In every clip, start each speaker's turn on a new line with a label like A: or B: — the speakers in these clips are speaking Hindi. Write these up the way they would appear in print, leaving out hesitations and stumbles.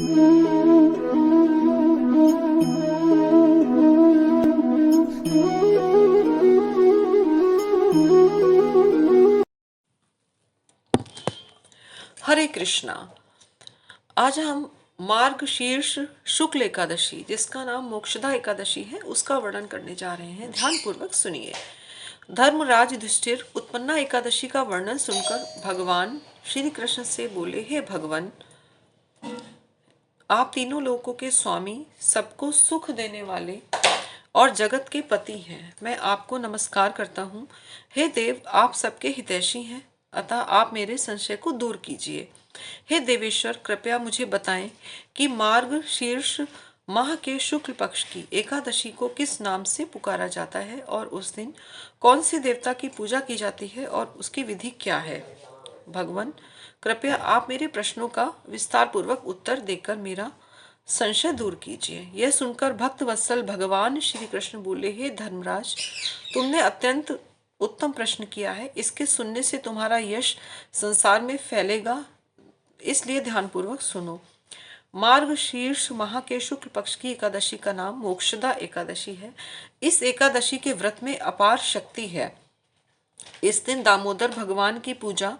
A: हरे कृष्णा। आज हम मार्गशीर्ष शुक्ल एकादशी, जिसका नाम मोक्षदा एकादशी है, उसका वर्णन करने जा रहे हैं। ध्यान पूर्वक सुनिए। धर्मराज युधिष्ठिर उत्पन्ना एकादशी का वर्णन सुनकर भगवान श्री कृष्ण से बोले, हे भगवान, आप तीनों लोकों के स्वामी, सबको सुख देने वाले और जगत के पति हैं। मैं आपको नमस्कार करता हूँ। हे देव, आप सबके हितैषी हैं, अतः आप मेरे संशय को दूर कीजिए। हे देवेश्वर, कृपया मुझे बताएं कि मार्ग शीर्ष माह के शुक्ल पक्ष की एकादशी को किस नाम से पुकारा जाता है और उस दिन कौन से देवता की पूजा की जाती है और उसकी विधि क्या है। भगवान, कृपया आप मेरे प्रश्नों का विस्तार पूर्वक उत्तर देकर मेरा संशय दूर कीजिए। यह सुनकर भक्त वत्सल भगवान श्री कृष्ण बोले, हे धर्मराज, तुमने अत्यंत उत्तम प्रश्न किया है। इसके सुनने से तुम्हारा यश संसार में फैलेगा, इसलिए ध्यानपूर्वक सुनो। मार्ग शीर्ष माह के शुक्ल पक्ष की एकादशी का नाम मोक्षदा एकादशी है। इस एकादशी के व्रत में अपार शक्ति है। इस दिन दामोदर भगवान की पूजा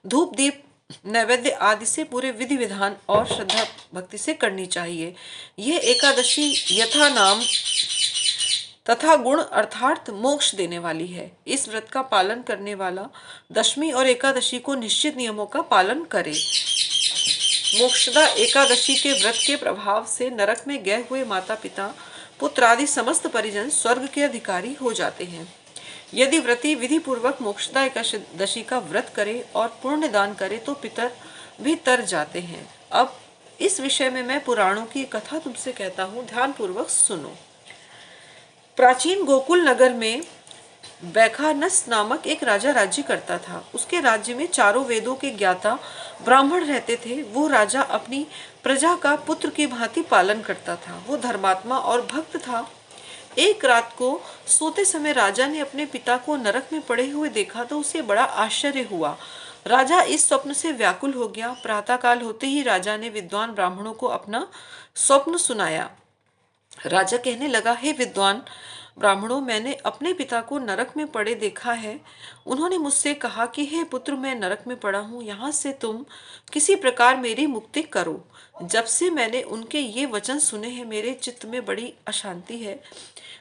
A: धूप दीप नैवेद्य आदि से पूरे विधि विधान और श्रद्धा भक्ति से करनी चाहिए। यह एकादशी यथा नाम तथा गुण अर्थात मोक्ष देने वाली है। इस व्रत का पालन करने वाला दशमी और एकादशी को निश्चित नियमों का पालन करे। मोक्षदा एकादशी के व्रत के प्रभाव से नरक में गए हुए माता पिता, पुत्र आदि समस्त परिजन स्वर्ग के अधिकारी हो जाते हैं। यदि व्रती विधि पूर्वक मोक्षदा एकादशी का व्रत करे और पुण्य दान करे तो पितर भी तर जाते हैं। अब इस विषय में मैं पुराणों की कथा तुमसे कहता हूँ, ध्यान पूर्वक सुनो। प्राचीन गोकुल नगर में बैखानस नामक एक राजा राज्य करता था। उसके राज्य में चारों वेदों के ज्ञाता ब्राह्मण रहते थे। वो राजा अपनी प्रजा का पुत्र की भांति पालन करता था। वो धर्मात्मा और भक्त था। एक रात को सोते समय राजा ने अपने पिता को नरक में पड़े हुए देखा तो उसे बड़ा आश्चर्य हुआ। राजा इस स्वप्न से व्याकुल हो गया। प्रातःकाल होते ही राजा ने विद्वान ब्राह्मणों को अपना स्वप्न सुनाया। राजा कहने लगा, हे विद्वान ब्राह्मणों, मैंने अपने पिता को नरक में पड़े देखा है। उन्होंने मुझसे कहा कि हे पुत्र, मैं नरक में पड़ा हूँ, यहाँ से तुम किसी प्रकार मेरी मुक्ति करो। जब से मैंने उनके ये वचन सुने हैं, मेरे चित्त में बड़ी अशांति है।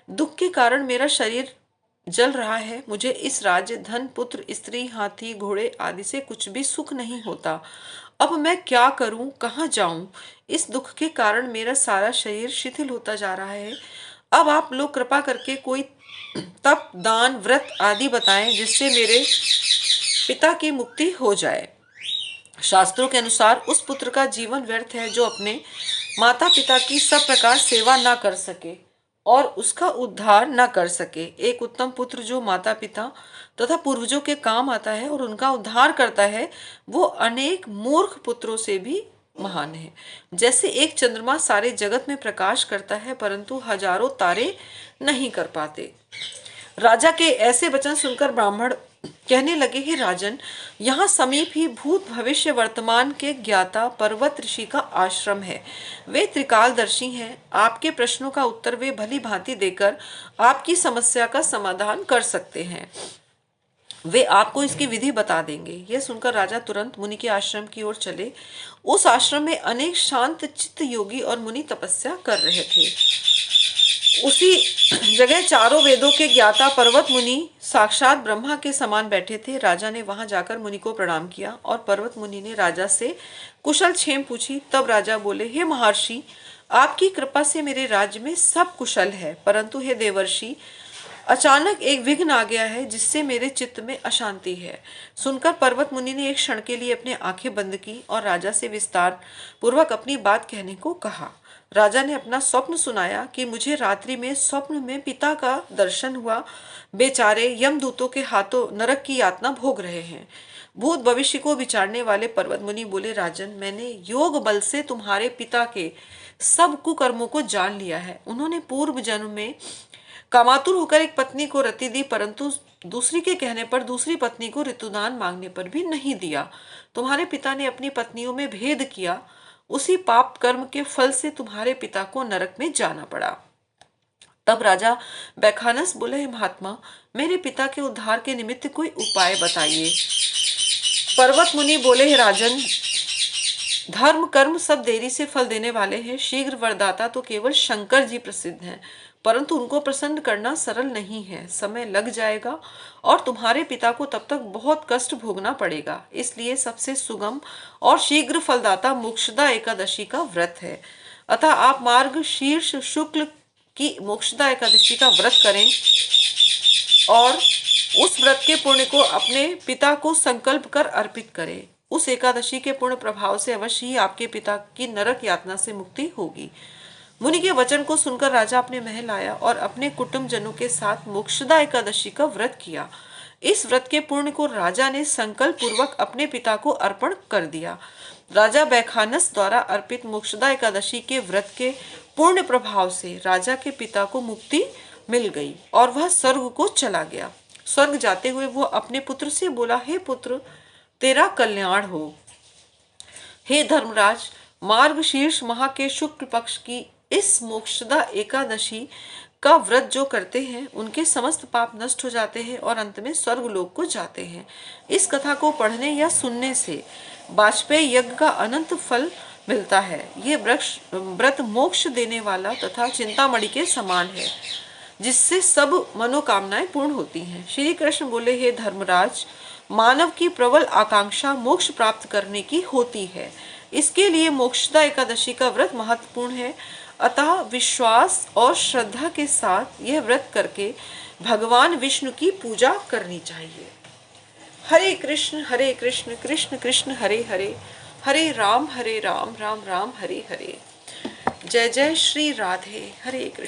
A: दुख के कारण मेरा शरीर जल रहा है। मुझे इस राज्य, धन, पुत्र, स्त्री, हाथी, घोड़े आदि से कुछ भी सुख नहीं होता। अब मैं क्या करूं, कहाँ जाऊं? इस दुख के कारण मेरा सारा शरीर शिथिल होता जा रहा है। अब आप लोग कृपा करके कोई तप, दान, व्रत आदि बताएं जिससे मेरे पिता की मुक्ति हो जाए। शास्त्रों के अनुसार उस पुत्र का जीवन व्यर्थ है जो अपने माता पिता की सब प्रकार सेवा न कर सके और उसका उद्धार न कर सके। एक उत्तम पुत्र जो माता पिता तथा पूर्वजों के काम आता है और उनका उद्धार करता है, वो अनेक मूर्ख पुत्रों से भी महान है। जैसे एक चंद्रमा सारे जगत में प्रकाश करता है परंतु हजारों तारे नहीं कर पाते। राजा के ऐसे वचन सुनकर ब्राह्मण कहने लगे, हे राजन, यहाँ समीप ही भूत भविष्य वर्तमान के ज्ञाता पर्वत ऋषि का आश्रम है। वे त्रिकालदर्शी हैं। आपके प्रश्नों का उत्तर वे भली भांति देकर आपकी समस्या का समाधान कर सकते हैं। वे आपको इसकी विधि बता देंगे। यह सुनकर राजा तुरंत मुनि के आश्रम की ओर चले। उस आश्रम में अनेक शांत चित्त योगी और मुनि तपस्या कर रहे थे। उसी जगह चारों वेदों के ज्ञाता पर्वत मुनि साक्षात ब्रह्मा के समान बैठे थे। राजा ने वहां जाकर मुनि को प्रणाम किया और पर्वत मुनि ने राजा से कुशल क्षेम पूछी। तब राजा बोले, हे महर्षि, आपकी कृपा से मेरे राज्य में सब कुशल है, परंतु हे देवर्षि, अचानक एक विघ्न आ गया है जिससे मेरे चित्त में अशांति है। सुनकर पर्वत मुनि ने एक क्षण के लिए अपनी आंखें बंद की और राजा से विस्तार पूर्वक अपनी बात कहने को कहा। राजा ने अपना स्वप्न सुनाया कि मुझे रात्रि में स्वप्न में पिता का दर्शन हुआ। बेचारे यमदूतों के हाथों नरक की यातना भोग रहे हैं। भूत भविष्य को विचारने वाले पर्वत मुनि बोले, राजन, मैंने योग बल से तुम्हारे पिता के सब कुकर्मों को जान लिया है। उन्होंने पूर्व जन्म में कामातुर होकर एक पत्नी को रति दी, परंतु दूसरी के कहने पर दूसरी पत्नी को ऋतुदान मांगने पर भी नहीं दिया। तुम्हारे पिता ने अपनी पत्नियों में भेद किया उसी पाप कर्म के फल से तुम्हारे पिता को नरक में जाना पड़ा। तब राजा बैखानस बोले, हे महात्मा, मेरे पिता के उद्धार के निमित्त कोई उपाय बताइए। पर्वत मुनि बोले, हे राजन, धर्म कर्म सब देरी से फल देने वाले हैं। शीघ्र वरदाता तो केवल शंकर जी प्रसिद्ध हैं, परंतु उनको प्रसन्न करना सरल नहीं है। समय लग जाएगा और तुम्हारे पिता को तब तक बहुत कष्ट भोगना पड़ेगा। इसलिए सबसे सुगम और शीघ्र फलदाता मोक्षदा एकादशी का व्रत है। अतः आप मार्ग शीर्ष शुक्ल की मोक्षदा एकादशी का व्रत करें और उस व्रत के पुण्य को अपने पिता को संकल्प कर अर्पित करें। उस एकादशी के पूर्ण प्रभाव से अवश्य ही आपके पिता की नरक यातना से मुक्ति होगी। मुनि के वचन को सुनकर राजा अपने महल आया और अपने कुटुंब जनों के साथ मोक्षदा एकादशी का व्रत किया। इस व्रत के पुण्य को राजा ने संकल्प पूर्वक अपने पिता को अर्पण कर दिया। राजा बैखानस द्वारा अर्पित मोक्षदा एकादशी के व्रत के पूर्ण प्रभाव से राजा के पिता को मुक्ति मिल गई और वह स्वर्ग को चला गया। स्वर्ग जाते हुए वो अपने पुत्र से बोला, हे पुत्र, तेरा कल्याण हो। हे धर्मराज, मार्ग शीर्ष माह के शुक्ल पक्ष की इस मोक्षदा एकादशी का व्रत जो करते हैं उनके समस्त पाप नष्ट हो जाते हैं और अंत में स्वर्ग लोक को जाते हैं। इस कथा को पढ़ने या सुनने से वाजपेयी यज्ञ का अनंत फल मिलता है। ये व्रत मोक्ष देने वाला तथा चिंतामणि के समान है, जिससे सब मनोकामनाएं पूर्ण होती हैं। श्री कृष्ण बोले, हे धर्मराज, मानव की प्रबल आकांक्षा मोक्ष प्राप्त करने की होती है। इसके लिए मोक्षदा एकादशी का व्रत महत्वपूर्ण है। अतः विश्वास और श्रद्धा के साथ यह व्रत करके भगवान विष्णु की पूजा करनी चाहिए। हरे कृष्ण कृष्ण कृष्ण हरे हरे, हरे राम राम राम हरे हरे। जय जय श्री राधे। हरे कृष्ण।